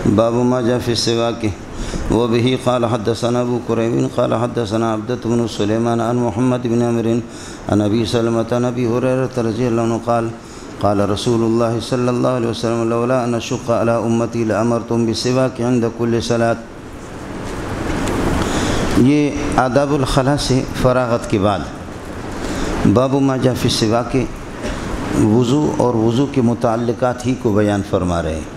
باب ما جاء في السواك وبه قال حدثنا ابو كريب قال حدثنا عبدة بن سليمان عن محمد بن عمرو عن ابي سلمة عن ابي هريرة رضي الله عنه قال قال رسول الله صلى الله عليه وسلم لولا ان اشق على امتي لامرتم بالسواك عند كل صلاة۔ یہ آداب الخلا سے فراغت کے بعد باب ما جاء فی السواک وضو اور وضو کے متعلقات ہی کو بیان فرما رہے ہیں۔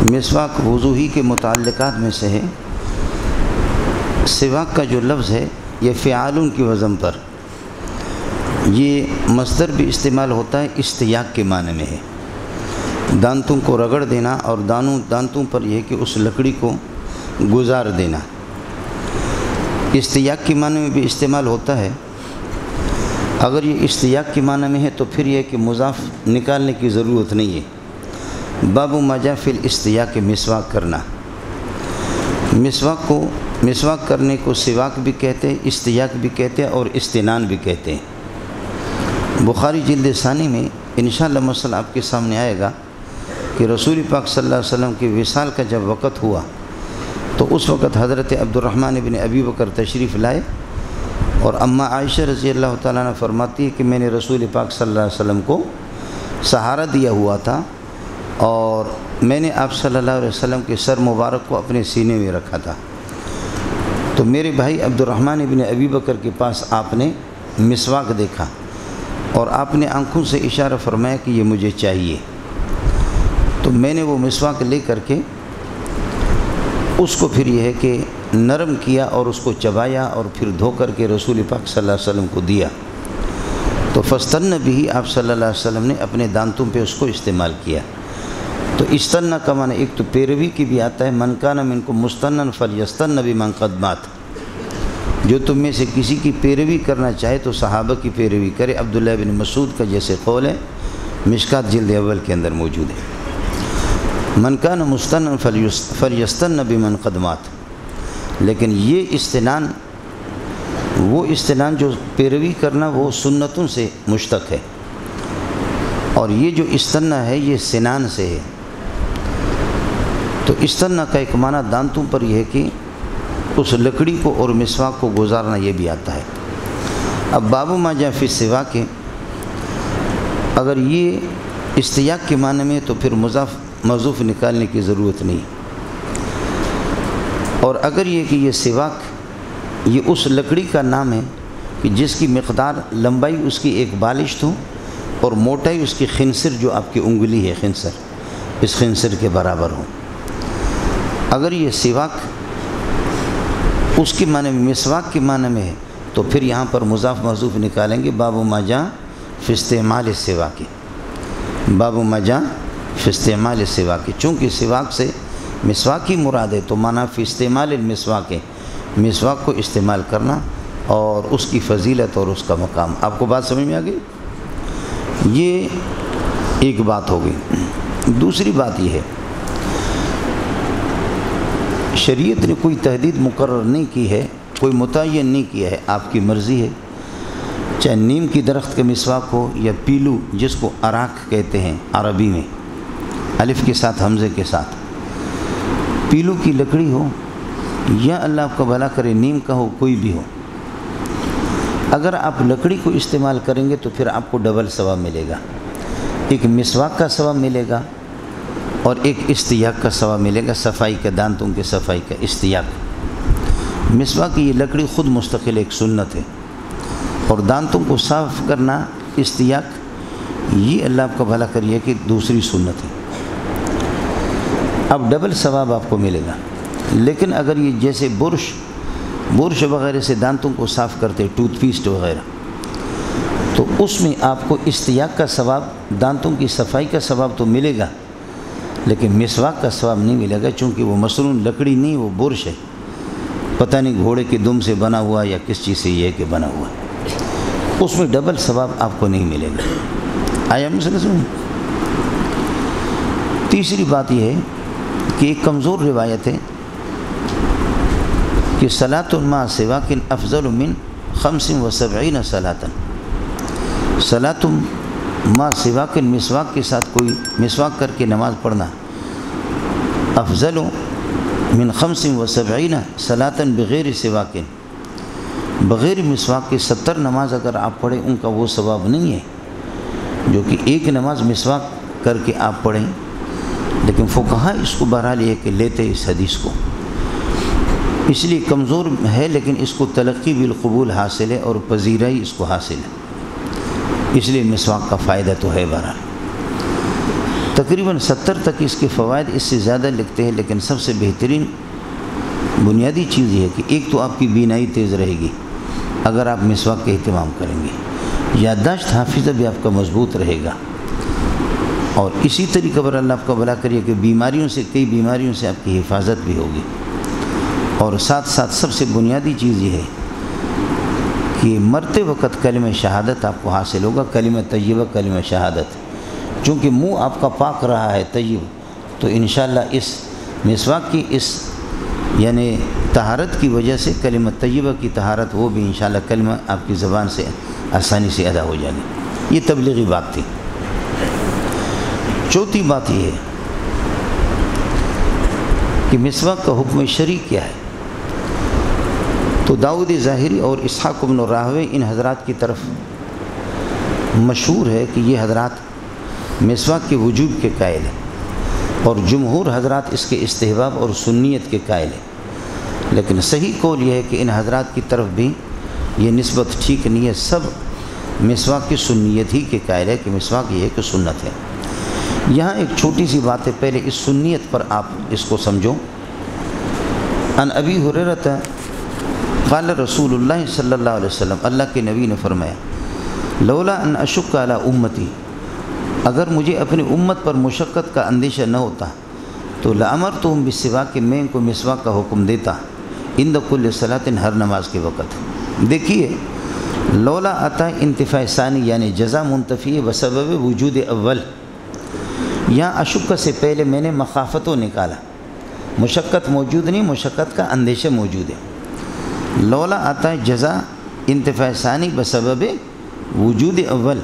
مسواک وضو ہی کے متعلقات میں سے ہے۔ سواک کا جو لفظ ہے یہ فعالن کی وزن پر، یہ مصدر بھی استعمال ہوتا ہے، استیاق کے معنی میں ہے۔ دانتوں کو رگڑ دینا اور دانتوں پر یہ کہ اس لکڑی کو گزار دینا، استیاق کے معنی میں بھی استعمال ہوتا ہے۔ اگر یہ استیاق کے معنی میں ہے تو پھر یہ کہ مضاف نکالنے کی ضرورت نہیں ہے۔ باب ما جاء فی الاستیاق مسواک کرنا، مسواک کرنے کو سواک بھی کہتے ہیں، استیاق بھی کہتے ہیں اور استنان بھی کہتے ہیں۔ بخاری جلد ثانی میں انشاءاللہ مسئلہ آپ کے سامنے آئے گا کہ رسول پاک صلی اللہ علیہ وسلم کی وصال کا جب وقت ہوا تو اس وقت حضرت عبد الرحمن بن ابی بکر تشریف لائے، اور اماں عائشہ رضی اللہ تعالیٰ عنہ فرماتی ہے کہ میں نے رسول پاک صلی اللہ علیہ وسلم کو سہارا دیا ہوا تھا اور میں نے آپ صلی اللہ علیہ وسلم کے سر مبارک کو اپنے سینے میں رکھا تھا، تو میرے بھائی عبد الرحمن بن ابی بکر کے پاس آپ نے مسواک دیکھا اور آپ نے آنکھوں سے اشارہ فرمایا کہ یہ مجھے چاہیے، تو میں نے وہ مسواک لے کر کے اس کو پھر یہ ہے کہ نرم کیا اور اس کو چبایا اور پھر دھو کر کے رسول پاک صلی اللہ علیہ وسلم کو دیا، تو فاستن بھی آپ صلی اللہ علیہ وسلم نے اپنے دانتوں پہ اس کو استعمال کیا۔ تو استنہ کا معنی ایک تو پیروی کی بھی آتا ہے، من کان منکم مستنن فلیستن بمن قد مات، جو تم میں سے کسی کی پیروی کرنا چاہے تو صحابہ کی پیروی کرے۔ عبداللہ بن مسعود کا جیسے قول ہے، مشکات جلد اول کے اندر موجود ہے، من کان مستنن فلیستن بمن قد مات۔ لیکن یہ استنان، وہ استنان جو پیروی کرنا وہ سنتوں سے مشتق ہے، اور یہ جو استنہ ہے یہ سنان سے ہے۔ تو استنہ کا ایک معنی دانتوں پر یہ ہے کہ اس لکڑی کو اور مسواک کو گزارنا، یہ بھی آتا ہے۔ اب باب ما جاء فی السواک، اگر یہ استیاق کے معنی میں تو پھر مضاف موصوف نکالنے کی ضرورت نہیں، اور اگر یہ کہ یہ سواک یہ اس لکڑی کا نام ہے کہ جس کی مقدار لمبائی اس کی ایک بالشت ہو اور موٹائی اس کی خنصر، جو آپ کی انگلی ہے خنصر، اس خنصر کے برابر ہو۔ اگر یہ سواک اس کے معنی میں مسواک کے معنی میں ہے تو پھر یہاں پر مضاف موصوف نکالیں گے، باب ما جاء فی استعمال السواک، باب ما جاء فی استعمال السواک، چونکہ سواک سے مسواک ہی مراد ہے تو معنی فی استعمال المسواک ہے، مسواک کو استعمال کرنا اور اس کی فضیلت اور اس کا مقام۔ آپ کو بات سمجھ میں آ گئی؟ یہ ایک بات ہوگی۔ دوسری بات یہ ہے، شریعت نے کوئی تحدید مقرر نہیں کی ہے، کوئی متعین نہیں کیا ہے، آپ کی مرضی ہے، چاہے نیم کی درخت کا مسواک ہو یا پیلو جس کو اراک کہتے ہیں عربی میں، الف کے ساتھ حمزے کے ساتھ، پیلو کی لکڑی ہو یا اللہ آپ کا بھلا کرے نیم کا ہو، کوئی بھی ہو، اگر آپ لکڑی کو استعمال کریں گے تو پھر آپ کو ڈبل ثواب ملے گا، ایک مسواک کا ثواب ملے گا اور ایک استیاق کا ثواب ملے گا، صفائی کا، دانتوں کے صفائی کا استیاق۔ مسواک کی یہ لکڑی خود مستقل ایک سنت ہے، اور دانتوں کو صاف کرنا استیاق یہ اللہ آپ کا بھلا کریے کہ دوسری سنت ہے، اب ڈبل ثواب آپ کو ملے گا۔ لیکن اگر یہ جیسے برش وغیرہ سے دانتوں کو صاف کرتے، ٹوتھ پیسٹ وغیرہ، تو اس میں آپ کو استیاق کا ثواب، دانتوں کی صفائی کا ثواب تو ملے گا، لیکن مسواک کا ثواب نہیں ملے گا، چونکہ وہ مصنوع لکڑی نہیں، وہ برش ہے، پتہ نہیں گھوڑے کے دم سے بنا ہوا یا کس چیز سے یہ کہ بنا ہوا، اس میں ڈبل ثواب آپ کو نہیں ملے گا۔ آیا مسئلہ سمجھ؟ تیسری بات یہ ہے کہ ایک کمزور روایت ہے کہ صلاۃ مع سواک افضل من 75 صلاۃ، صلاۃ مع سواک، مسواک کے ساتھ کوئی مسواک کر کے نماز پڑھنا افضل من 75 صلاۃً بغیر سواک، بغیر مسواک کے 70 نماز اگر آپ پڑھیں ان کا وہ ثواب نہیں ہے جو کہ ایک نماز مسواک کر کے آپ پڑھیں۔ لیکن فقہاء اس کو بہرحال یہ کہ لیتے اس حدیث کو، اس لیے کمزور ہے، لیکن اس کو تلقی بالقبول حاصل ہے اور پذیرائی اس کو حاصل ہے، اس لیے مسواک کا فائدہ تو ہے بہرحال۔ تقریباً 70 تک اس کے فوائد اس سے زیادہ لکھتے ہیں، لیکن سب سے بہترین بنیادی چیز یہ ہے کہ ایک تو آپ کی بینائی تیز رہے گی اگر آپ مسواک کا اہتمام کریں گے، یادداشت حافظہ بھی آپ کا مضبوط رہے گا، اور اسی طریقے پر اللہ آپ کا بھلا کریے کہ بیماریوں سے، کئی بیماریوں سے آپ کی حفاظت بھی ہوگی۔ اور ساتھ ساتھ سب سے بنیادی چیز یہ ہے کہ مرتے وقت کلمہ شہادت آپ کو حاصل ہوگا، کلمہ طیبہ، کلمہ شہادت، چونکہ منہ آپ کا پاک رہا ہے طیب، تو انشاءاللہ اس مسواک کی اس یعنی طہارت کی وجہ سے کلمہ طیبہ کی طہارت وہ بھی انشاءاللہ کلمہ آپ کی زبان سے آسانی سے ادا ہو جائے گی۔ یہ تبلیغی بات تھی۔ چوتھی بات یہ ہے کہ مسواک کا حکم شرعی کیا ہے؟ تو داؤد ظاہری اور اسحاق بن راہوے ان حضرات کی طرف مشہور ہے کہ یہ حضرات مسواک کے وجوب کے قائل ہیں، اور جمہور حضرات اس کے استحباب اور سنیت کے قائل ہیں، لیکن صحیح قول یہ ہے کہ ان حضرات کی طرف بھی یہ نسبت ٹھیک نہیں ہے، سب مسواک کی سنیت ہی کے قائل ہے کہ مسواک یہ ہے کہ سنت ہے۔ یہاں ایک چھوٹی سی بات ہے، پہلے اس سنیت پر آپ اس کو سمجھو۔ ان ابی ہریرہ قال رسول اللہ صلی اللہ علیہ وسلم، اللہ کے نبی نے فرمایا، لولا ان اشک علی امتی، اگر مجھے اپنی امت پر مشقت کا اندیشہ نہ ہوتا تو لامرتہم بالسواک، کہ میں ان کو مسواک کا حکم دیتا عند کل صلاۃ، ہر نماز کے وقت۔ دیکھیے لولا آتا انتفاع ثانی یعنی جزا منتفی ہے بسبب وجود اول، یہاں اشک سے پہلے میں نے مخافت و نکالا، مشقت موجود نہیں، مشقت کا اندیشہ موجود ہے۔ لولا آتا ہے جزا انتفاع ثانی بسبب وجود اول،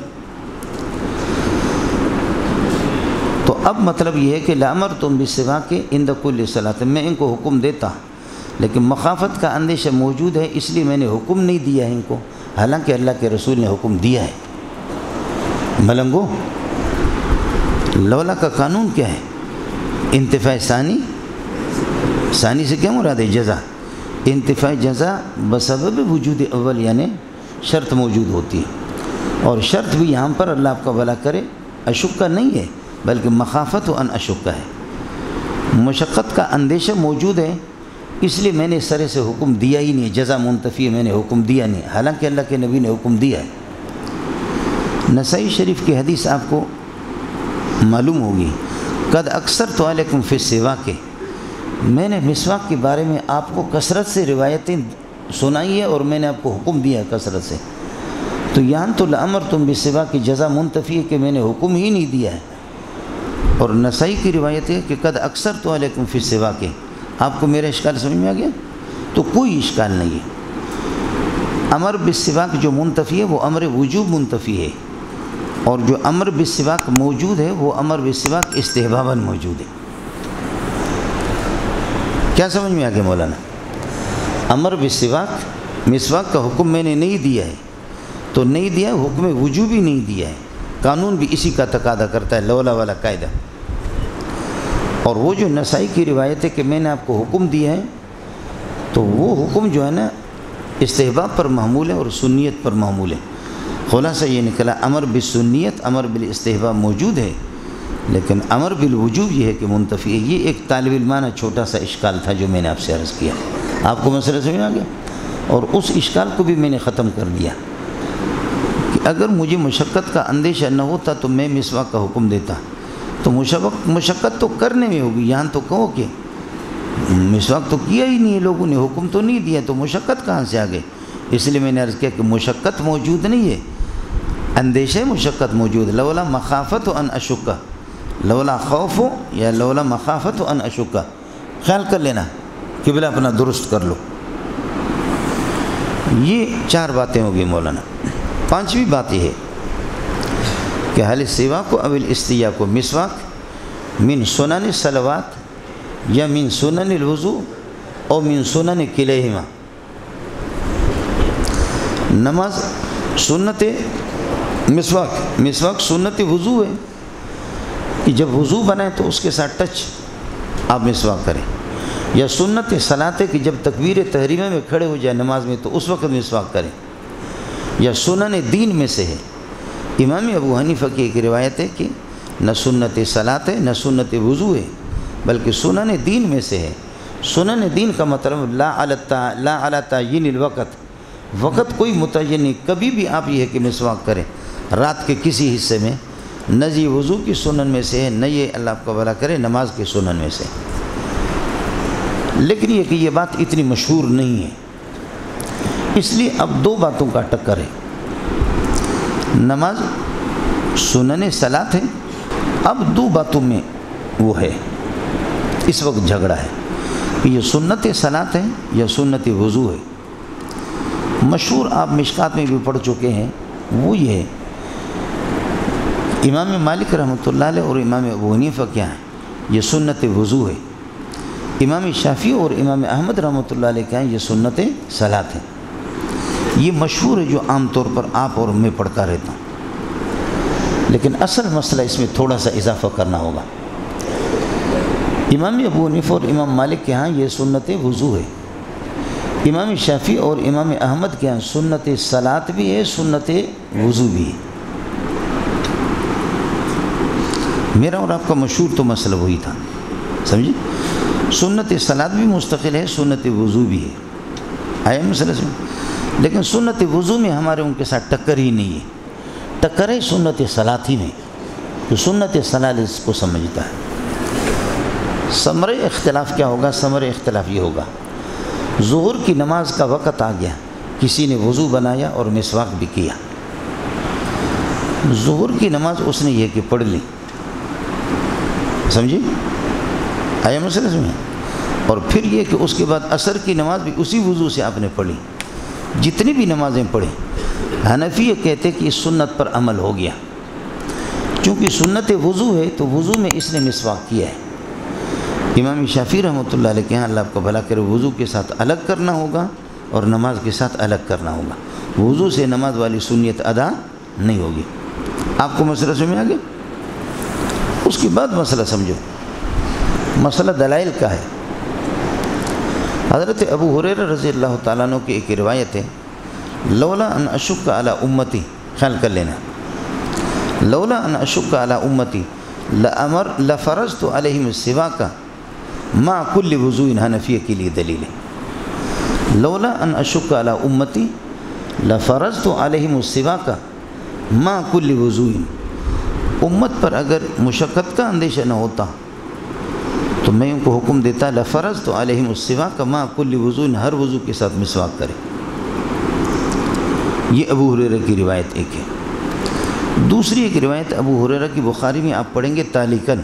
تو اب مطلب یہ ہے کہ لامرتم بالسواک عند کل صلاۃ، میں ان کو حکم دیتا لیکن مخافت کا اندیشہ موجود ہے اس لیے میں نے حکم نہیں دیا ہے ان کو، حالانکہ اللہ کے رسول نے حکم دیا ہے۔ ملنگو، لولا کا قانون کیا ہے؟ انتفاع ثانی، ثانی سے کیا مراد ہے؟ جزا، انتفاع جزا بسبب وجود اول یعنی شرط موجود ہوتی ہے، اور شرط بھی یہاں پر اللہ آپ کا بھلا کرے اشکا نہیں ہے بلکہ مخافت و ان اشکا ہے، مشقت کا اندیشہ موجود ہے اس لیے میں نے سرے سے حکم دیا ہی نہیں، جزا منتفی میں نے حکم دیا نہیں، حالانکہ اللہ کے نبی نے حکم دیا ہے۔ نسائی شریف کی حدیث آپ کو معلوم ہوگی، قد اکثر تو علیکم فی السواک، میں نے مسواک کے بارے میں آپ کو کثرت سے روایتیں سنائی ہے اور میں نے آپ کو حکم دیا ہے کثرت سے، تو یہاں تو لامرتم بالسواک کی جزا منتفی ہے کہ میں نے حکم ہی نہیں دیا ہے، اور نسائی کی روایت ہے کہ قد اکثر تو علیکم فی السواک۔ آپ کو میرا اشکال سمجھ میں آ گیا؟ تو کوئی اشکال نہیں ہے۔ امر بالسواک جو منتفی ہے وہ امر وجوب منتفی ہے، اور جو امر بالسواک موجود ہے وہ امر بالسواک استحباباً موجود ہے۔ کیا سمجھ میں آ گیا مولانا؟ امر بالسواک، مسواک کا حکم میں نے نہیں دیا ہے تو نہیں دیا ہے، حکم وجوبی نہیں دیا ہے، قانون بھی اسی کا تقاضا کرتا ہے، لولا والا قاعدہ۔ اور وہ جو نسائی کی روایت ہے کہ میں نے آپ کو حکم دیا ہے، تو وہ حکم جو ہے نا استحباب پر محمول ہے اور سنیت پر محمول ہے۔ خلاصہ یہ نکلا امر بالسنیت، امر بالاستحباب موجود ہے، لیکن امر بالوجوب یہ ہے کہ منتفی ہے۔ یہ ایک طالب علمانہ چھوٹا سا اشکال تھا جو میں نے آپ سے عرض کیا، آپ کو مسئلہ سمجھ آ گیا؟ اور اس اشکال کو بھی میں نے ختم کر دیا کہ اگر مجھے مشقت کا اندیشہ نہ ہوتا تو میں مسواک کا حکم دیتا، تو مشقت تو کرنے میں ہوگی، یہاں تو کہو کہ مسواک تو کیا ہی نہیں ہے لوگوں نے، حکم تو نہیں دیا، تو مشقت کہاں سے آ گئی؟ اس لیے میں نے عرض کیا کہ مشقت موجود نہیں ہے، اندیشہ مشقت موجود، لولا مخافت ان اشکا، لولا خوف یا لولا مخافت ان اشکا، خیال کر لینا، قبلہ اپنا درست کر لو۔ یہ 4 باتیں ہو گئی مولانا۔ 5ویں بات یہ ہے کہ حل سوا کو اول استیا کو مسواک من سنن صلوات یا من سنن الوضو اور من سنن کلیہما. نماز سنت مسواک سنت وضو ہے کہ جب وضو بنائے تو اس کے ساتھ ٹچ آپ مسواک کریں. یا سنت صلاۃ ہے کہ جب تکبیر تحریمہ میں کھڑے ہو جائے نماز میں تو اس وقت مسواک کریں. یا سنن دین میں سے ہے. امام ابو حنیفہ کی ایک روایت ہے کہ نہ سنت صلاۃ ہے نہ سنت وضو ہے بلکہ سنن دین میں سے ہے. سنن دین کا مطلب لا علی تعیین الوقت، وقت کوئی متعین نہیں. کبھی بھی آپ یہ ہے کہ مسواک کریں رات کے کسی حصے میں. نہ یہ وضو کی سنن میں سے ہے نہ یہ اللہ آپ کا بھلا کرے نماز کے سنن میں سے. لیکن یہ کہ یہ بات اتنی مشہور نہیں ہے، اس لیے اب دو باتوں کا ٹکر ہے. نماز سنن صلاۃ ہے، اب دو باتوں میں وہ ہے اس وقت جھگڑا ہے کہ یہ سنت صلاۃ ہے یا سنت وضو ہے. مشہور آپ مشکات میں بھی پڑھ چکے ہیں، وہ یہ ہے امام مالک رحمۃ اللہ علیہ اور امام ابو حنیفہ کیا ہیں یہ سنت وضو ہے. امام شافعی اور امام احمد رحمۃ اللہ علیہ کیا ہیں یہ سنت صلاۃ ہے. یہ مشہور ہے جو عام طور پر آپ اور میں پڑھتا رہتا ہوں، لیکن اصل مسئلہ اس میں تھوڑا سا اضافہ کرنا ہوگا. امام ابو حنیفہ اور امام مالک کے ہاں یہ سنت وضو ہے. امام شافعی اور امام احمد کے ہاں سنت صلاۃ بھی ہے سنت وضو بھی ہے. میرا اور آپ کا مشہور تو مسئلہ وہی تھا، سمجھے. سنت صلاۃ بھی مستقل ہے سنت وضو بھی ہے. آیا مسئلہ سے. لیکن سنت وضو میں ہمارے ان کے ساتھ ٹکر ہی نہیں ہے. ٹکر ہے سنت صلاۃ ہی میں. تو سنت صلاۃ اس کو سمجھتا ہے. ثمرہ اختلاف کیا ہوگا؟ ثمرہ اختلاف یہ ہوگا ظہر کی نماز کا وقت آ گیا، کسی نے وضو بنایا اور مسواک بھی کیا. ظہر کی نماز اس نے یہ کہ پڑھ لی، سمجھے. آیا مسئلہ میں. اور پھر یہ کہ اس کے بعد عصر کی نماز بھی اسی وضو سے آپ نے پڑھی. جتنی بھی نمازیں پڑھیں حنفی یہ کہتے کہ اس سنت پر عمل ہو گیا، چونکہ سنت وضو ہے تو وضو میں اس نے مسواک کیا ہے. امام شافعی رحمۃ اللہ علیہ کے ہاں اللہ آپ کو بھلا کرے وضو کے ساتھ الگ کرنا ہوگا اور نماز کے ساتھ الگ کرنا ہوگا. وضو سے نماز والی سنیت ادا نہیں ہوگی. آپ کو مسئلہ سمجھ آ گیا؟ اس کے بعد مسئلہ سمجھو. مسئلہ دلائل کا ہے. حضرت ابو ہریرہ رضی اللہ تعالیٰ عنہ کی ایک روایت ہے لولا ان اشق علی امتی، خیال کر لینا، لولا ان اشق علی امتی لفرضت علیہم السواک مع کل وضوء. حنفیہ کے لیے دلیل ہے لولا ان اشق علی امتی لفرضت علیہم السواک مع کل وضوء. امت پر اگر مشقت کا اندیشہ نہ ہوتا تو میں ان کو حکم دیتا لفرضت علیہم السواک مع کل وضوء، ہر وضو کے ساتھ مسواک کرے. یہ ابو ہریرہ کی روایت ایک ہے. دوسری ایک روایت ابو ہریرہ کی بخاری میں آپ پڑھیں گے تعلیقاً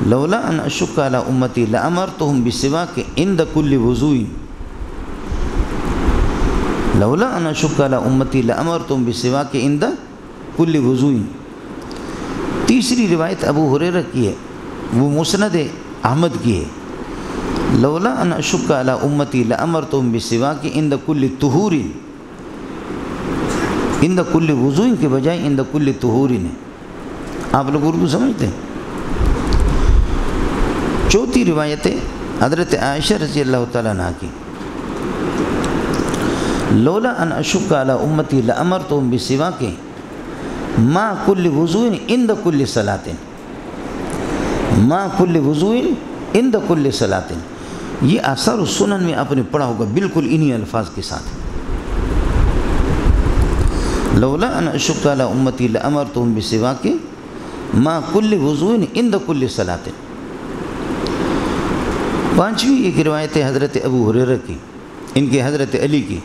لولا ان اشق علی امتی لامرتہم بالسواک عند کل وضوء. لولا ان اشق علی امتی لامرتہم بالسواک عند کل وضوء. تیسری روایت ابو ہریرہ کی ہے، وہ مسند احمد کی ہے لولا ان اشق علی امتی لامرتہم بالسواک عند کل طہور. عند کل وضوء کے بجائے عند کل طہور ہے. آپ لوگ اردو سمجھتے ہیں. چوتھی روایت ہے حضرت عائشہ رضی اللہ تعالیٰ عنہ کی لولا ان اشق علی امتی لامرتہم بالسواک مع کل وضوء عند کل صلاۃ. مع کل وضوء عند کل صلاۃ. یہ آثار السنن میں آپ نے پڑھا ہوگا بالکل انہی الفاظ کے ساتھ. لولا ان اشق علی امتی لامرتہم بالسواک مع کل وضوء عند کل صلاۃ. پانچویں ایک روایت ہے حضرت ابو ہریرہ کی، ان کے حضرت علی کی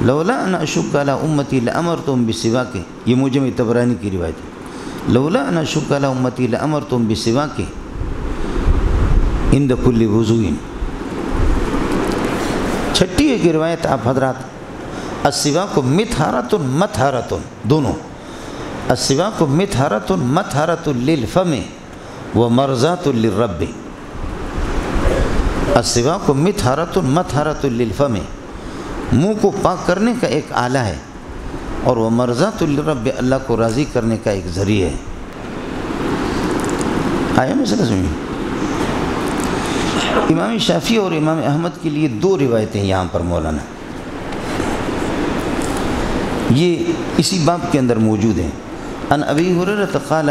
لولا ان اشق علی امتی لامرتہم بالسواک. یہ معجم طبرانی کی روایت ہے لولا ان اشق علی امتی لامرتہم بالسواک عند کل وضوء. چھٹی ایک روایت آپ حضرات السواک مطہرۃ مطہرۃ، دونوں السواک مطہرۃ مطہرۃ للفم ومرضاۃ للرب. السواک مطہرۃ مطہرۃ للفم، منہ کو پاک کرنے کا ایک آلہ ہے، اور وہ مرضات للرب، اللہ کو راضی کرنے کا ایک ذریعہ ہے۔ آیا مسئلہ سمجھیں؟ امام شافعی اور امام احمد کے لیے دو روایتیں یہاں پر مولانا یہ اسی باب کے اندر موجود ہیں۔ ان ابی ہریرہ قال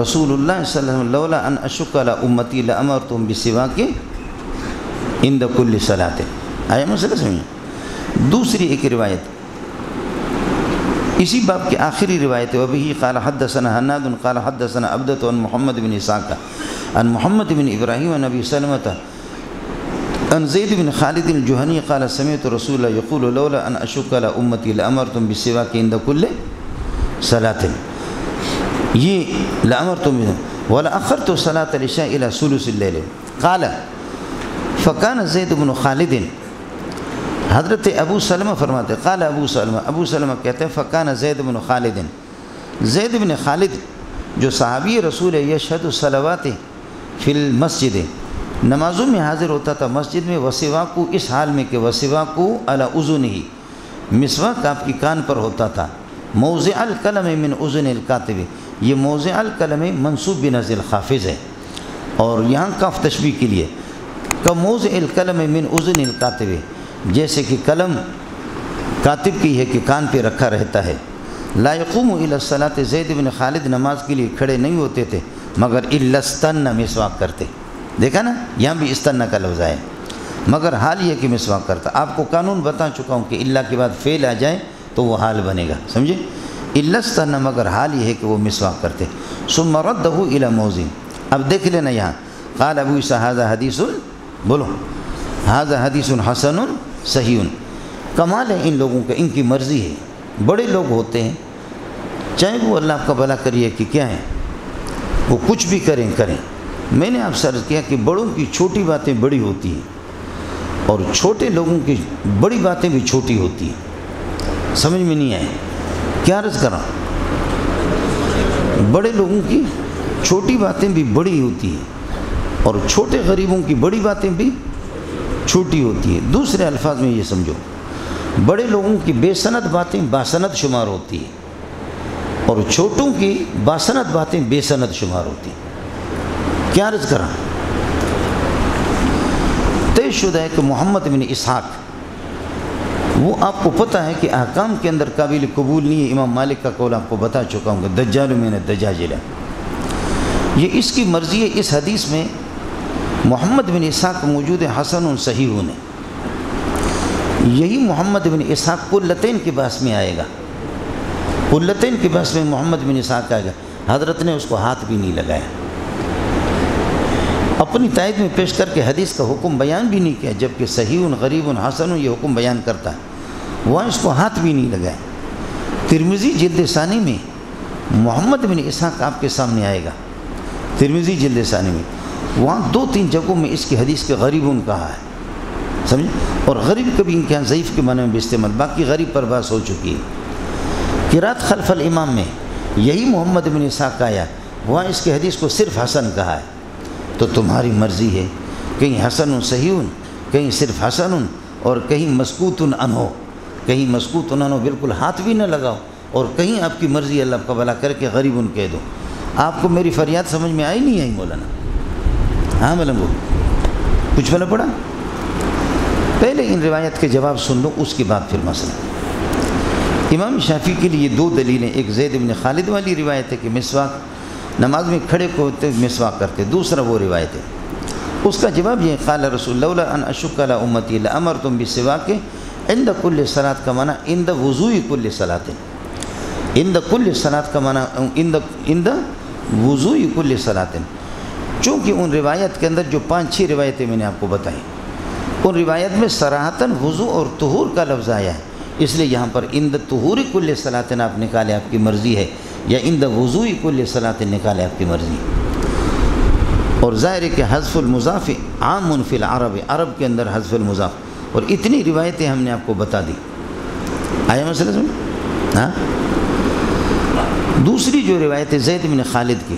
رسول اللہ صلی اللہ علیہ وسلم لولا ان اشق علی امتی لامرتهم بالسواک عند کل صلاۃ۔ آیا مسئلہ سمجھیں؟ دوسری ایک روایت اسی باب کی آخری روایت ہے، وبہ قال حدثنا حناد قال حدثنا عبدۃ عن محمد بن اسحاق عن محمد بن ابراہیم عن ابی سلمۃ عن زید بن خالد الجہنی قال سمعت رسول اللہ یقول لولا ان اشق علی امتی لامرتهم بالسواک عند کل صلاۃ، یہ لامرتم ولاخرت صلاۃ العشاء الى ثلث الليل قال فكان زید بن خالد، حضرت ابو سلمہ فرماتے قال ابو سلمہ کہتے ہیں فکان زید بن خالد، زید بن خالد جو صحابی رسول ہے، یشہد الصلوات فی المسجد، نمازوں میں حاضر ہوتا تھا مسجد میں، وسواک اس حال میں کہ وسواک علی اذنہ، مسواک آپ کی کان پر ہوتا تھا، موضع القلم من اذن الکاتب، یہ موضع القلم منصوب بنزل خافض ہے، اور یہاں کاف تشبیہ کے لیے کہ موضع القلم من اذن الکاتب، جیسے کہ قلم کاتب کی ہے کہ کان پہ رکھا رہتا ہے۔ لا یقوم الی الصلاۃ، زید بن خالد نماز کے لیے کھڑے نہیں ہوتے تھے مگر الا استنى، مسواک کرتے، دیکھا نا یہاں بھی استنى کا لفظ ہے، مگر حال یہ کہ مسواک کرتا۔ آپ کو قانون بتا چکا ہوں کہ الا کے بعد فعل آ جائے تو وہ حال بنے گا، سمجھے؟ الا استنى، مگر حال یہ ہے کہ وہ مسواک کرتے۔ ثم ردہ الی موضع، اب دیکھ لینا یہاں قال ابو عیسیٰ ھذا حدیث، بولو ھذا حدیث حسن صحیح۔ کمال ہے ان لوگوں کا، ان کی مرضی ہے، بڑے لوگ ہوتے ہیں چاہے وہ اللہ کا بھلا کریے کہ کیا ہے، وہ کچھ بھی کریں۔ میں نے آپ سے عرض کیا کہ بڑوں کی چھوٹی باتیں بڑی ہوتی ہیں اور چھوٹے لوگوں کی بڑی باتیں بھی چھوٹی ہوتی ہیں، سمجھ میں نہیں آئے کیا عرض کر رہا ہوں؟ بڑے لوگوں کی چھوٹی باتیں بھی بڑی ہوتی ہیں اور چھوٹے غریبوں کی بڑی باتیں بھی چھوٹی ہوتی ہے۔ دوسرے الفاظ میں یہ سمجھو، بڑے لوگوں کی بے سند باتیں باسند شمار ہوتی ہیں اور چھوٹوں کی باسند باتیں بے سند شمار ہوتی ہیں۔ کیا عرض کرا؟ طے شدہ ہے کہ محمد بن اسحاق، وہ آپ کو پتہ ہے کہ احکام کے اندر قابل قبول نہیں ہے، امام مالک کا قول آپ کو بتا چکا ہوں کہ دجال من الدجاجلہ، یہ اس کی مرضی ہے۔ اس حدیث میں محمد بن اسحاق موجود ہے، حسن صحیح ہونے، یہی محمد بن اسحاق قلتین کے باس میں آئے گا، قلتین کے باس میں محمد بن اسحاق آئے گا۔ حضرت نے اس کو ہاتھ بھی نہیں لگایا، اپنی تائید میں پیش کر کے حدیث کا حکم بیان بھی نہیں کیا، جبکہ صحیح غریب حسن یہ حکم بیان کرتا ہے، وہاں اس کو ہاتھ بھی نہیں لگایا۔ ترمذی جلد ثانی میں محمد بن اسحاق آپ کے سامنے آئے گا، ترمذی جلد ثانی میں، وہاں 2-3 جگہوں میں اس کی حدیث کے غریبون کہا ہے، سمجھے؟ اور غریب کبھی ان کے یہاں ضعیف کے معنی میں بھی استعمال، باقی غریب پر بحث ہو چکی ہے۔ قرات خلف الامام میں یہی محمد بن اسحاق آیا، وہاں اس کی حدیث کو صرف حسن کہا ہے۔ تو تمہاری مرضی ہے، کہیں حسن صحیح، کہیں صرف حسن اور کہیں مسکوت عنہ، کہیں مسکوت عنہ بالکل ہاتھ بھی نہ لگاؤ، اور کہیں آپ کی مرضی اللہ کا بھلا کر کے غریب کہہ دو۔ آپ کو میری فریاد سمجھ میں آئی نہیں آئی مولانا؟ ہاں ملنگو کچھ بنا پڑا؟ پہلے ان روایت کے جواب سن لو، اس کے بعد پھر مسئلہ۔ امام شافعی کے لیے 2 دلیلیں، ایک زید بن خالد والی روایت ہے کہ مسواک نماز میں کھڑے ہوتے مسواک کرتے، دوسرا وہ روایت ہے، اس کا جواب یہ قال رسول اللہ ان اشق علی امتی لامرتم بالسواک عند کل صلاۃ کا معنی عند وضوء کل صلاۃ، عند کل صلاۃ کا معنی عند وضوء کل صلاۃ۔ چونکہ ان روایت کے اندر جو 5-6 روایتیں میں نے آپ کو بتائیں، ان روایت میں صراحتاً وضو اور طہور کا لفظ آیا ہے، اس لیے یہاں پر عند طہور کل صلاۃ آپ نکالے، آپ کی مرضی ہے، یا عند وضوء کل صلاۃ نکالے، آپ کی مرضی ہے۔ اور ظاہر ہے کہ حذف المضاف عام فی العرب، عرب کے اندر حذف المضاف، اور اتنی روایتیں ہم نے آپ کو بتا دی۔ آیا مسئلہ سمجھ؟ ہاں۔ دوسری جو روایت ہے زید بن خالد کی،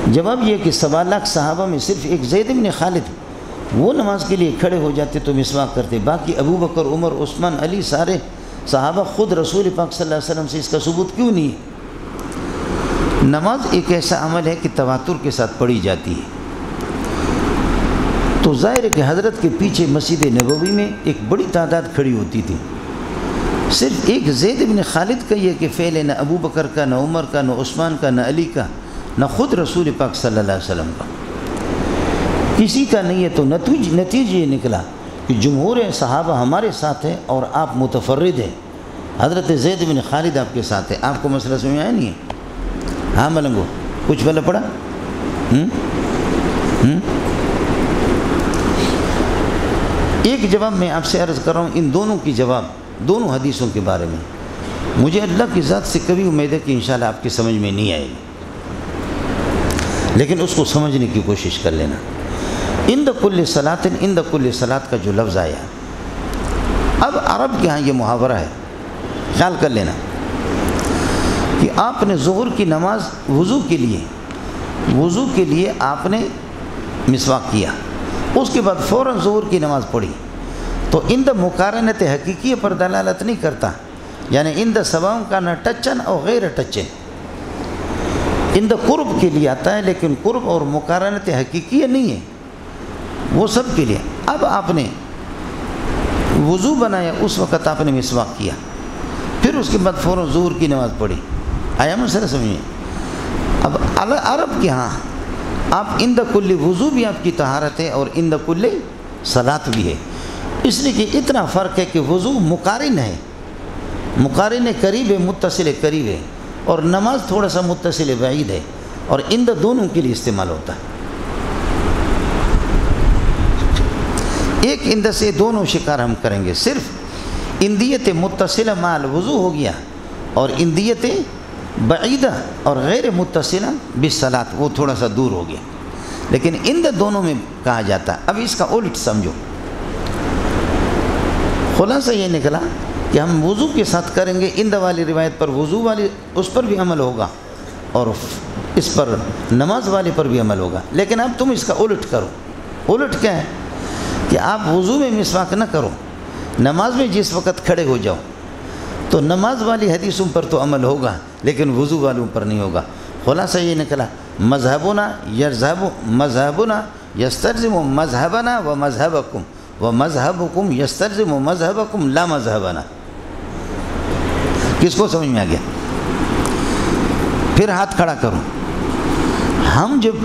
جواب یہ کہ 1.25 لاکھ صحابہ میں صرف ایک زید بن خالد وہ نماز کے لیے کھڑے ہو جاتے تو مسواک کرتے. باقی ابو بکر، عمر، عثمان، علی، سارے صحابہ، خود رسول پاک صلی اللہ علیہ وسلم سے اس کا ثبوت کیوں نہیں ہے؟ نماز ایک ایسا عمل ہے کہ تواتر کے ساتھ پڑھی جاتی ہے. تو ظاہر ہے کہ حضرت کے پیچھے مسجد نبوی میں ایک بڑی تعداد کھڑی ہوتی تھی. صرف ایک زید بن خالد کا یہ کہ فعل نہ ابو بکر کا، نہ عمر کا، نہ عثمان کا، نہ علی کا، نہ خود رسول پاک صلی اللہ علیہ وسلم کا، کسی کا نہیں ہے. تو نتیجہ یہ نکلا کہ جمہور صحابہ ہمارے ساتھ ہے اور آپ متفرد ہیں. حضرت زید بن خالد آپ کے ساتھ ہے. آپ کو مسئلہ سمجھ آیا نہیں ہے؟ ہاں ملنگو کچھ بلا پڑا؟ ایک جواب میں آپ سے عرض کر رہا ہوں، ان دونوں کی جواب دونوں حدیثوں کے بارے میں مجھے اللہ کی ذات سے کبھی امید ہے کہ انشاءاللہ آپ کی سمجھ میں نہیں آئے گی، لیکن اس کو سمجھنے کی کوشش کر لینا. عند کل صلاۃ، عند کل صلاۃ کا جو لفظ آیا، اب عرب کے ہاں یہ محاورہ ہے، خیال کر لینا کہ آپ نے ظہر کی نماز وضو کے لیے آپ نے مسواک کیا، اس کے بعد فوراً ظہر کی نماز پڑھی، تو عند مقارنت حقیقی پر دلالت نہیں کرتا. یعنی عند سواء کا نہ ٹچن اور غیر ٹچن، عند قرب کے لیے آتا ہے، لیکن قرب اور مقارنت حقیقی نہیں ہے، وہ سب کے لیے. اب آپ نے وضو بنایا، اس وقت آپ نے مسواک کیا، پھر اس کے بعد فوراً ظہر کی نماز پڑھی. آیا مسئلہ سمجھیے؟ اب عرب کے ہاں آپ عند کل وضو بھی آپ کی طہارت ہے اور عند کل صلاۃ بھی ہے. اس لیے کہ اتنا فرق ہے کہ وضو مقارن ہے، مقارن قریب ہے، متصل قریب ہے، اور نماز تھوڑا سا متصل بعید ہے، اور عند دونوں کے لیے استعمال ہوتا ہے. ایک عند سے دونوں شکار ہم کریں گے. صرف اندیت متصلہ مال وضو ہو گیا، اور اندیت بعیدہ اور غیر متصلہ بالصلاۃ وہ تھوڑا سا دور ہو گیا، لیکن عند دونوں میں کہا جاتا ہے. اب اس کا الٹ سمجھو، خلاصہ یہ نکلا کہ ہم وضو کے ساتھ کریں گے، عند والی روایت پر وضو والی اس پر بھی عمل ہوگا، اور اس پر نماز والے پر بھی عمل ہوگا. لیکن اب تم اس کا الٹ کرو. الٹ کیا ہے کہ آپ وضو میں مسواک نہ کرو، نماز میں جس وقت کھڑے ہو جاؤ، تو نماز والی حدیثوں پر تو عمل ہوگا لیکن وضو والوں پر نہیں ہوگا. خلاصہ یہ نکلا مذہبنا یستلزم مذہبنا و مذہبکم و مذہبکم یستلزم مذہبکم لا مذہبنا. کس کو سمجھ میں آ گیا؟ پھر ہاتھ کھڑا کرو. ہم جب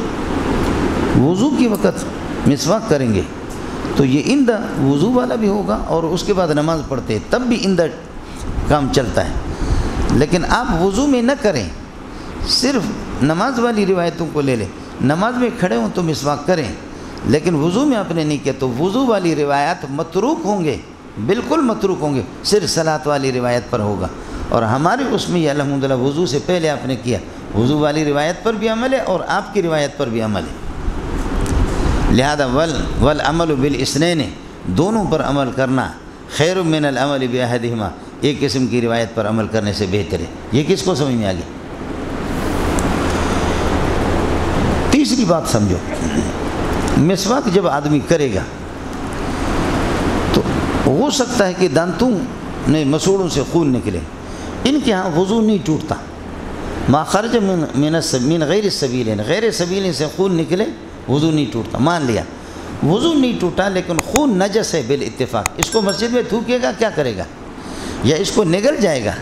وضو کے وقت مسواک کریں گے تو یہ عند وضو والا بھی ہوگا، اور اس کے بعد نماز پڑھتے ہیں تب بھی عند کام چلتا ہے. لیکن آپ وضو میں نہ کریں، صرف نماز والی روایتوں کو لے لیں. نماز میں کھڑے ہوں تو مسواک کریں، لیکن وضو میں آپ نے نہیں کیا تو وضو والی روایات متروک ہوں گے، بالکل متروک ہوں گے، صرف صلاۃ والی روایت پر ہوگا. اور ہمارے اس میں یہ الحمدللہ وضو سے پہلے آپ نے کیا، وضو والی روایت پر بھی عمل ہے اور آپ کی روایت پر بھی عمل ہے. لہذا والعمل بالاثنین، دونوں پر عمل کرنا خیر من العمل باحدہما، ایک قسم کی روایت پر عمل کرنے سے بہتر ہے. یہ کس کو سمجھ میں آ گئی؟ تیسری بات سمجھو، مسواک جب آدمی کرے گا تو ہو سکتا ہے کہ دانتوں میں مسوڑوں سے خون نکلے. ان کے ہاں وضو نہیں ٹوٹتا. ما خرج من غیر سبیلین، غیر سبیلین سے خون نکلے وضو نہیں ٹوٹتا. مان لیا وضو نہیں ٹوٹا، لیکن خون نجس ہے بالاتفاق. اس کو مسجد میں تھوکے گا کیا کرے گا؟ یا اس کو نگل جائے گا؟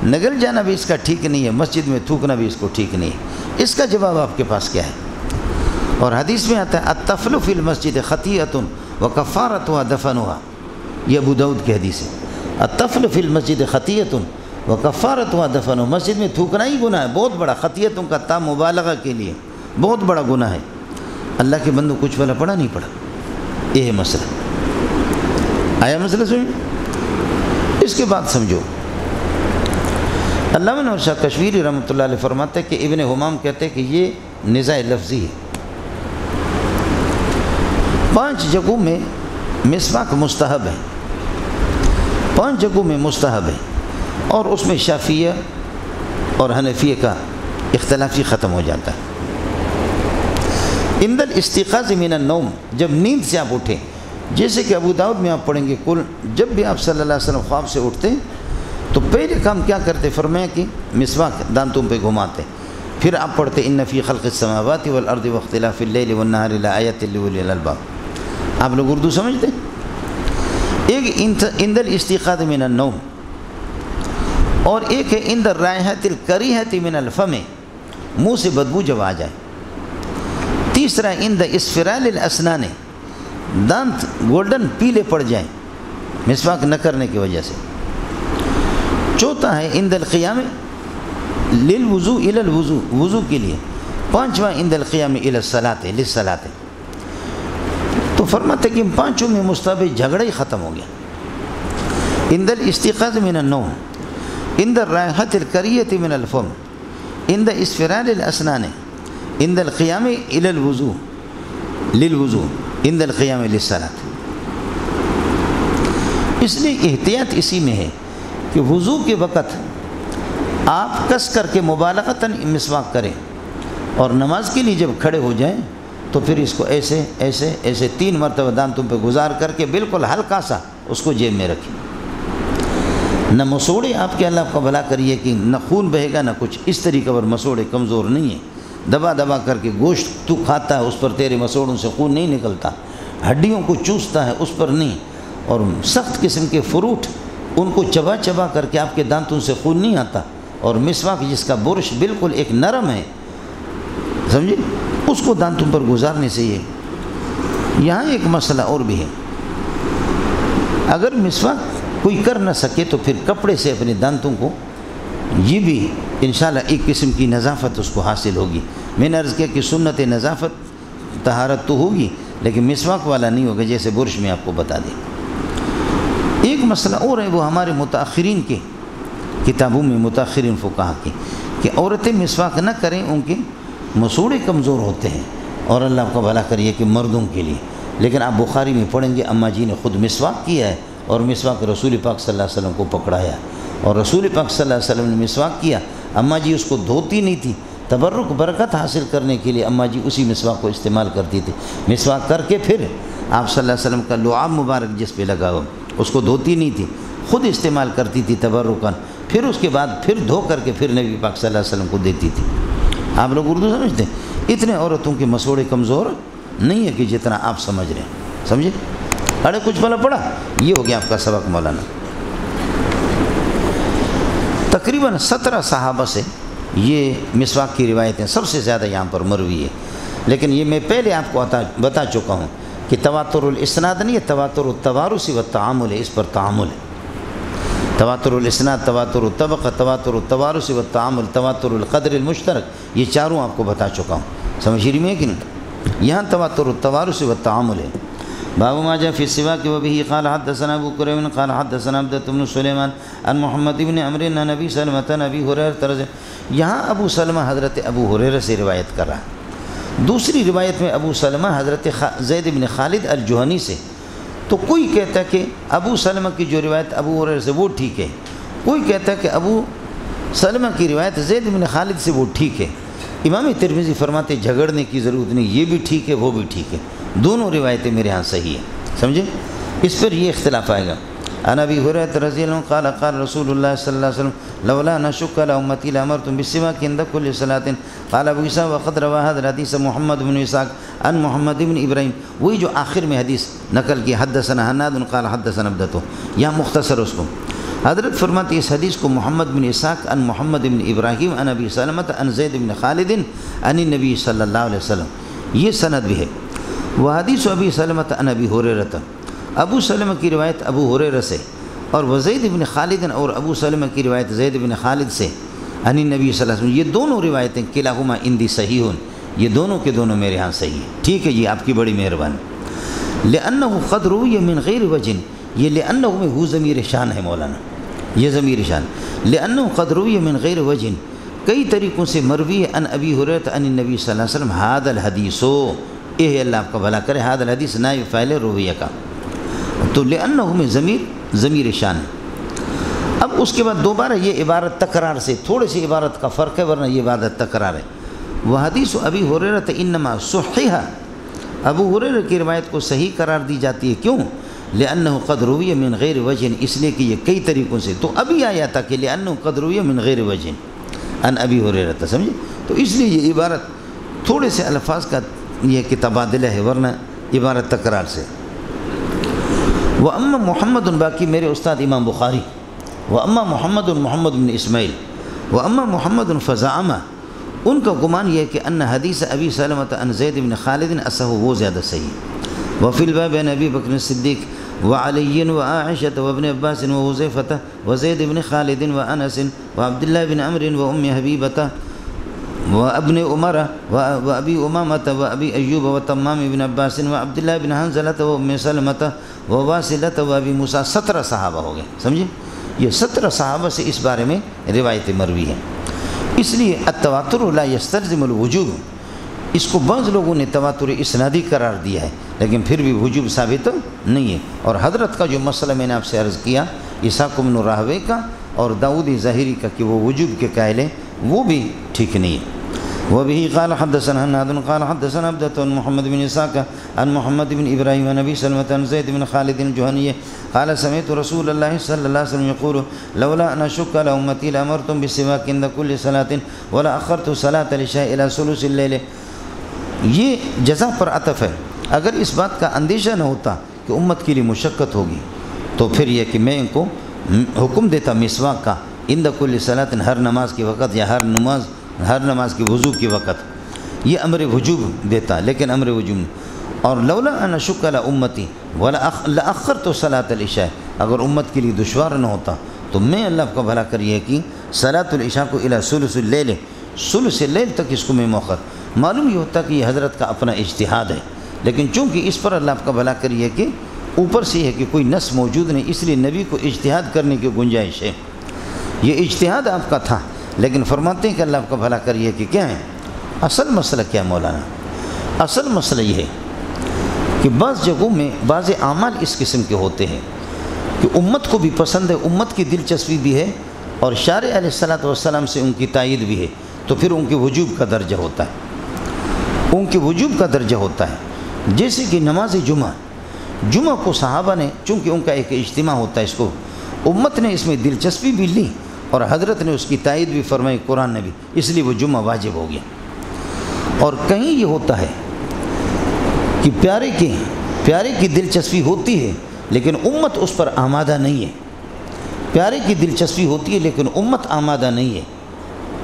نگل جانا بھی اس کا ٹھیک نہیں ہے، مسجد میں تھوکنا بھی اس کو ٹھیک نہیں ہے. اس کا جواب آپ کے پاس کیا ہے؟ اور حدیث میں آتا ہے الطفل فی المسجد خطیئۃ وکفارتها دفنها. یہ ابو داؤد کی حدیث ہے. الطفل فی المسجد خطیئۃ وکفارتها دفنها. مسجد میں تھوکنا ہی گناہ ہے، بہت بڑا. خطیئتوں کا تا مبالغہ کے لیے بہت بڑا گناہ ہے. اللہ کے بندو کچھ والا پڑھا نہیں پڑھا، یہ ہے مسئلہ. آیا مسئلہ سمجھ؟ اس کے بعد سمجھو، علامہ نور شاہ کشمیری رحمۃ اللہ علیہ فرماتے ہیں کہ ابن حمام کہتے ہیں کہ یہ نزاع لفظی ہے. 5 جگہوں میں مسواک مستحب ہے، 5 جگہوں میں مستحب ہے، اور اس میں شافعیہ اور حنفیہ کا اختلافی ختم ہو جاتا ہے. عند الاستيقاظ من النوم، جب نیند سے آپ اٹھیں، جیسے کہ ابو داؤد میں آپ پڑھیں گے کل جب بھی آپ صلی اللہ علیہ وسلم خواب سے اٹھتے تو پہلے کام کیا کرتے، فرمایا کہ مسواک دانتوں پہ گھماتے، پھر آپ پڑھتے ان فی خلق السماوات والارض واختلاف اللیل والنہار لآیات لأولی الالباب۔ آپ لوگ اردو سمجھتے؟ ایک عند الاستيقاظ من النوم اور ایک ہے عند الرائحۃ الکریہۃ من الفم، منہ سے بدبو جب آ جائے۔ تیسرا عند اسفرال الاسنان، دانت گولڈن پیلے پڑ جائیں مسواک نہ کرنے کی وجہ سے۔ چوتھا ہے عند القیام للوضوء الی الوضوء، وضو کے لیے۔ پانچواں عند القیام الی الصلاۃ للصلاۃ۔ تو فرماتے کہ ان پانچوں میں مستحب جھگڑا ہی ختم ہو گیا۔ عند الاستيقاظ من النوم، عند الرائحۃ الکریہۃ من الفم، عند اسفرال الاسنان، عند القیام الی الوضوء للوضوء، عند القیام للصلاۃ۔ اس لیے احتیاط اسی میں ہے کہ وضو کے وقت آپ کس کر کے مبالغتاً مسواک کریں، اور نماز کے لیے جب کھڑے ہو جائیں تو پھر اس کو ایسے ایسے ایسے 3 مرتبہ دانتوں پہ گزار کر کے بالکل ہلکا سا اس کو جیب میں رکھیں۔ نہ مسوڑے آپ کے، اللہ آپ کا بھلا کریے کہ نہ خون بہے گا نہ کچھ، اس طریقے پر مسوڑے کمزور نہیں ہیں، دبا دبا کر کے گوشت تو کھاتا ہے اس پر تیرے مسوڑوں سے خون نہیں نکلتا، ہڈیوں کو چوستا ہے اس پر نہیں، اور سخت قسم کے فروٹ ان کو چبا چبا کر کے آپ کے دانتوں سے خون نہیں آتا، اور مسواک جس کا برش بالکل ایک نرم ہے، سمجھے، اس کو دانتوں پر گزارنے سے یہ۔ یہاں ایک مسئلہ اور بھی ہے، اگر مسواک کوئی کر نہ سکے تو پھر کپڑے سے اپنے دانتوں کو، یہ بھی انشاءاللہ ایک قسم کی نظافت اس کو حاصل ہوگی۔ میں نے عرض کیا کہ سنت نظافت طہارت تو ہوگی لیکن مسواک والا نہیں ہوگا، جیسے برش میں آپ کو بتا دیں۔ ایک مسئلہ اور ہے، وہ ہمارے متاخرین کے کتابوں میں، متاخرین فقہا کی، کہ عورتیں مسواک نہ کریں، ان کے مسوڑے کمزور ہوتے ہیں، اور اللہ آپ کا بھلا کریے کہ مردوں کے لیے۔ لیکن آپ بخاری میں پڑھیں گے اماں جی نے خود مسواک کیا ہے، اور مسواک رسول پاک صلی اللہ علیہ وسلم کو پکڑایا، اور رسول پاک صلی اللہ علیہ وسلم نے مسواک کیا، اماں جی اس کو دھوتی نہیں تھی، تبرک برکت حاصل کرنے کے لیے اماں جی اسی مسواک کو استعمال کرتی تھی۔ مسواک کر کے پھر آپ صلی اللہ علیہ وسلم کا لعاب مبارک جس پہ لگا ہو اس کو دھوتی نہیں تھی، خود استعمال کرتی تھی تبرکاً، پھر اس کے بعد پھر دھو کر کے پھر نبی پاک صلی اللہ علیہ وسلم کو دیتی تھی۔ آپ لوگ اردو سمجھتے ہیں؟ اتنے عورتوں کے مسوڑے کمزور نہیں ہے کہ جتنا آپ سمجھ رہے ہیں، سمجھے؟ اڑے کچھ بلا پڑا، یہ ہو گیا آپ کا سبق مولانا۔ تقریباً 17 صحابہ سے یہ مسواک کی روایتیں سب سے زیادہ یہاں پر مروی ہے، لیکن یہ میں پہلے آپ کو بتا چکا ہوں کہ تواتر الاسناد نہیں ہے، تواتر التوارث والتعامل ہے، اس پر تعامل ہے۔ تواتر الاسناد، تواتر الطبقہ، تواتر التوارث والتعامل، تواتر القدر المشترک، یہ چاروں آپ کو بتا چکا ہوں، سمجھ رہی میں کہ نہیں؟ یہاں تواتر التوارث والتعامل ہے۔ باب ما جاء في السواك وبه قال حدثنا ابو كريم قال حدثنا عبدة بن سليمان عن محمد بن عمرو عن ابي سلمة عن ابي هريرة۔ یہاں ابو سلمہ حضرت ابو ہریرہ سے روایت کر رہا ہے۔ دوسری روایت میں ابو سلمہ حضرت زید بن خالد الجہنی سے۔ تو کوئی کہتا ہے کہ ابو سلمہ کی جو روایت ابو ہریرہ سے وہ ٹھیک ہے، کوئی کہتا ہے کہ ابو سلمہ کی روایت زید بن خالد سے وہ ٹھیک ہے۔ امام ترمذی فرماتے جھگڑنے کی ضرورت نہیں، یہ بھی ٹھیک ہے وہ بھی ٹھیک ہے، دونوں روایتیں میرے ہاں صحیح ہیں، سمجھے؟ اس پر یہ اختلاف آئے گا۔ عن ابی ہریرہ رضی اللہ عنہ قال قال رسول اللہ صلی اللہ علیہ وسلم لولا ان اشق علی امتی لامرتم بالسواک عند كل صلاۃ۔ قال ابو عیسیٰ وقد روى هذا الحديث محمد بن اسحاق عن محمد بن ابراہیم، وہی جو آخر میں حدیث نقل کی حدثنا حناد قال حدثنا عبدۃ، یہاں مختصر اس کو حضرت فرماتے اس حدیث کو محمد بن اسحاق عن محمد بن ابراہیم عن ابی سلمۃ عن زید بن خالد عن النبی صلی اللہ علیہ وسلم، یہ سند بھی ہے۔ وہ حدیث ابی سلمۃ عن ابی ہریرہ، ابو سلمہ کی روایت ابو ہریرہ سے، اور وزید بن خالد اور ابو سلمہ کی روایت زید بن خالد سے عن النبی صلی اللہ علیہ وسلم، یہ دونوں روایتیں کلاہما عندی صحیح، یہ دونوں کے دونوں میرے ہاں صحیح ہیں، ٹھیک ہے جی، آپ کی بڑی مہربانی۔ لأنہ قد روی من غیر وجہ، یہ لأنہ میں ہو ضمیر شان ہے مولانا، یہ ضمیر شان، لأنہ قد روی من غیر وجہ، کئی طریقوں سے مروی ہے عن ابی ہریرہ عن النبی صلی اللہ علیہ وسلم ھذا الحدیث، اے اللہ آپ کا بھلا کرے، ھذا الحدیث نائب فاعل رویہ کا، تو لأنہ میں ضمیر شان ہے۔ اب اس کے بعد دوبارہ یہ عبارت تکرار سے، تھوڑی سی عبارت کا فرق ہے ورنہ یہ عبارت تکرار ہے۔ وہ حدیث ابی ہریرہ انما صحیح، ابو ہریرہ کی روایت کو صحیح قرار دی جاتی ہے، کیوں؟ لأنه قد روی من غیر وجہ، اس لیے کہ یہ کئی طریقوں سے، تو ابھی آیا تھا کہ لأنه قد روی من غیر وجہ ان ابی ہریرہ، سمجھے؟ تو اس لیے یہ عبارت تھوڑے سے الفاظ کا یہ کہ تبادلہ ہے، ورنہ عبارت تکرار سے۔ وَأَمَّا محمد، باقی میرے استاد امام بخاری، وَأَمَّا محمد محمد بن اسماعیل، وَأَمَّا محمد فزعم، ان کا گمان یہ ہے کہ ان حدیث ابی سلمۃ عن زید بن خالد اصح، وہ زیادہ صحیح۔ وفی الباب عن ابی بکر الصدیق وعلی وعائشة وابن عباس وحذیفة وزید بن خالد وانس وعبد اللہ بن عمرو وام حبیبة وابن عمر وابی امامة وابی ایوب وتمام بن عباس وعبد اللہ بن حنظلة وام سلمة وواصلة وابی موسیٰ، 17 صحابہ ہو گئے، سمجھے؟ یہ 17 صحابہ سے اس بارے میں روایت مروی ہیں۔ اس لیے التواتر لا یستلزم الوجوب، اس کو بعض لوگوں نے تواتر اسنادی قرار دیا ہے، لیکن پھر بھی وجوب ثابت نہیں ہے۔ اور حضرت کا جو مسئلہ میں نے آپ سے عرض کیا اسحاق بن راہوے کا اور داؤد ظاہری کا کہ وہ وجوب کے قائل ہیں، وہ بھی ٹھیک نہیں ہے۔ وبه قال حدثنا هناد قال حدثنا عبدة بن محمد بن إسحاق عن محمد بن إبراهيم عن أبي سلمة عن زيد بن خالد الجهني قال سمعت رسول الله صلى الله عليه وسلم يقول لولا أن أشق على أمتي لأمرتم بالسواك عند كل صلاة ولا أخرت صلاة العشاء إلى ثلث الليل۔ یہ جزا پر عطف ہے، اگر اس بات کا اندیشہ نہ ہوتا کہ امت کے لیے مشقت ہوگی تو پھر یہ کہ میں ان کو حکم دیتا مسواک کا عند کل صلاۃ، ہر نماز کے وقت یا ہر نماز کی وضو کے وقت، یہ امر وجوب دیتا، لیکن امر وجوب نہیں۔ اور لولا ان اشق علی امتی لاخرت صلاۃ العشاء، اگر امت کے لیے دشوار نہ ہوتا تو میں اللہ کا بھلا کریے کہ صلاۃ العشاء کو الی ثلث اللیل، ثلث اللیل تک اس کو میں موخر۔ معلوم یہ ہوتا کہ یہ حضرت کا اپنا اجتہاد ہے، لیکن چونکہ اس پر اللہ کا بھلا کریے کہ اوپر سے ہے کہ کوئی نص موجود نہیں، اس لیے نبی کو اجتہاد کرنے کی گنجائش ہے۔ یہ اجتہاد آپ کا تھا، لیکن فرماتے ہیں کہ اللہ کا بھلا کریے کہ کیا ہے اصل مسئلہ، کیا مولانا؟ اصل مسئلہ یہ ہے کہ بعض جگہوں میں بعض اعمال اس قسم کے ہوتے ہیں کہ امت کو بھی پسند ہے، امت کی دلچسپی بھی ہے، اور شارع علیہ الصلوۃ والسلام سے ان کی تائید بھی ہے، تو پھر ان کے وجوب کا درجہ ہوتا ہے، ان کے وجوب کا درجہ ہوتا ہے۔ جیسے کہ نماز جمعہ کو صحابہ نے، چونکہ ان کا ایک اجتماع ہوتا ہے، اس کو امت نے اس میں دلچسپی بھی لی اور حضرت نے اس کی تائید بھی فرمائی، قرآن نے بھی، اس لیے وہ جمعہ واجب ہو گیا۔ اور کہیں یہ ہوتا ہے کہ پیارے کی دلچسپی ہوتی ہے لیکن امت اس پر آمادہ نہیں ہے، پیارے کی دلچسپی ہوتی ہے لیکن امت آمادہ نہیں ہے،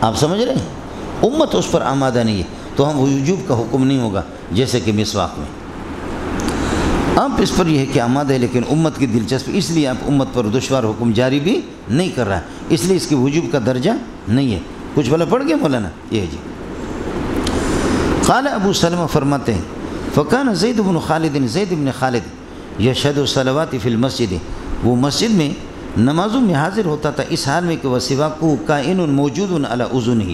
آپ سمجھ رہے ہیں؟ امت اس پر آمادہ نہیں ہے تو ہم وجوب کا حکم نہیں ہوگا، جیسے کہ مسواک میں آپ اس پر یہ ہے کہ آمادہ ہے لیکن امت کی دلچسپی، اس لیے آپ امت پر دشوار حکم جاری بھی نہیں کر رہا ہے، اس لیے اس کی وجوب کا درجہ نہیں ہے۔ کچھ بھلا پڑھ گیا مولانا؟ یہ جی قال ابو سلمہ فرماتے ہیں فکان زید بن خالد یشہد الصلوات فی المسجد، وہ مسجد میں نمازوں میں حاضر ہوتا تھا، اس حال میں کہ وہ سواک کائن موجود علی اذنہ،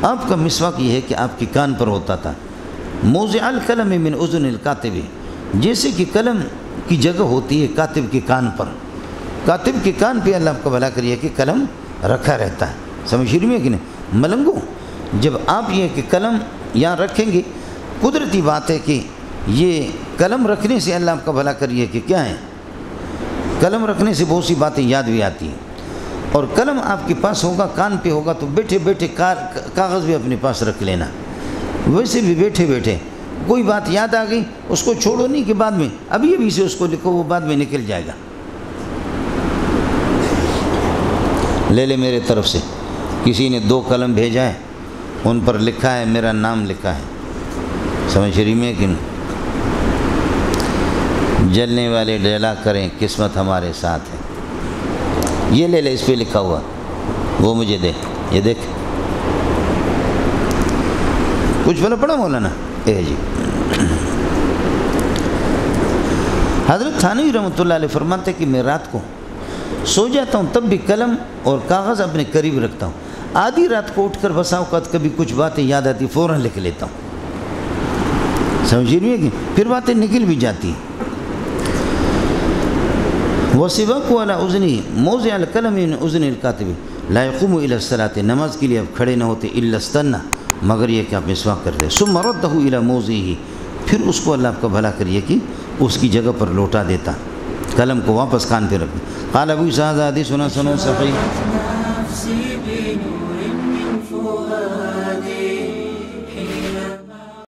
آپ کا مسواک یہ ہے کہ آپ کی کان پر ہوتا تھا، موضع القلم من اذن الکاتب، جیسے کہ قلم کی جگہ ہوتی ہے کاتب کے کان پر، کاتب کے کان پہ اللہ کا بھلا کریے کہ قلم رکھا رہتا ہے، سمجھ رہی ہے کہ نہیں؟ ملنگو جب آپ یہ کہ قلم یہاں رکھیں گے، قدرتی بات ہے کہ یہ قلم رکھنے سے اللہ آپ کا بھلا کریے کہ کیا ہے، قلم رکھنے سے بہت سی باتیں یاد بھی آتی ہیں، اور قلم آپ کے پاس ہوگا، کان پہ ہوگا تو بیٹھے بیٹھے کاغذ بھی اپنے پاس رکھ لینا، ویسے بھی بیٹھے بیٹھے کوئی بات یاد آ گئی اس کو چھوڑو نہیں کہ بعد میں ابھی سے اس کو لکھو، وہ بعد میں نکل جائے گا۔ لے لے میرے طرف سے کسی نے 2 قلم بھیجا ہے، ان پر لکھا ہے میرا نام لکھا ہے، سمجھ رہی میں کہ جلنے والے ڈیلا کریں قسمت ہمارے ساتھ ہے، یہ لے لے اس پہ لکھا ہوا، وہ مجھے دے، یہ دیکھ کچھ بھلا پڑھا مولانا؟ جی حضرت تھانوی رحمۃ اللہ علیہ فرماتے کہ میں رات کو سو جاتا ہوں تب بھی قلم اور کاغذ اپنے قریب رکھتا ہوں، آدھی رات کو اٹھ کر بسا اوقات کبھی کچھ باتیں یاد آتی فوراً لکھ لیتا ہوں، سمجھ رہی ہے کہ پھر باتیں نکل بھی جاتی ہیں۔ وَسِوَاكُ عَلَىٰ أُذْنِهِ مَوْضِعَ الْقَلَمِ مِنْ أُذْنِ الْكَاتِبِ لَا يَقُومُ إِلَى الصَّلَاةِ، نماز کے لیے اب کھڑے نہ ہوتے، إِلَّا اسْتَنَّى مگر یہ کہ آپ مسواک کر دیں۔ ثم ردہ الی موضعہ، پھر اس کو اللہ آپ کا بھلا کریے کہ اس کی جگہ پر لوٹا دیتا، قلم کو واپس کان پہ رکھ دیں۔ قال ابو اسحاق حدیث سنن صحیح۔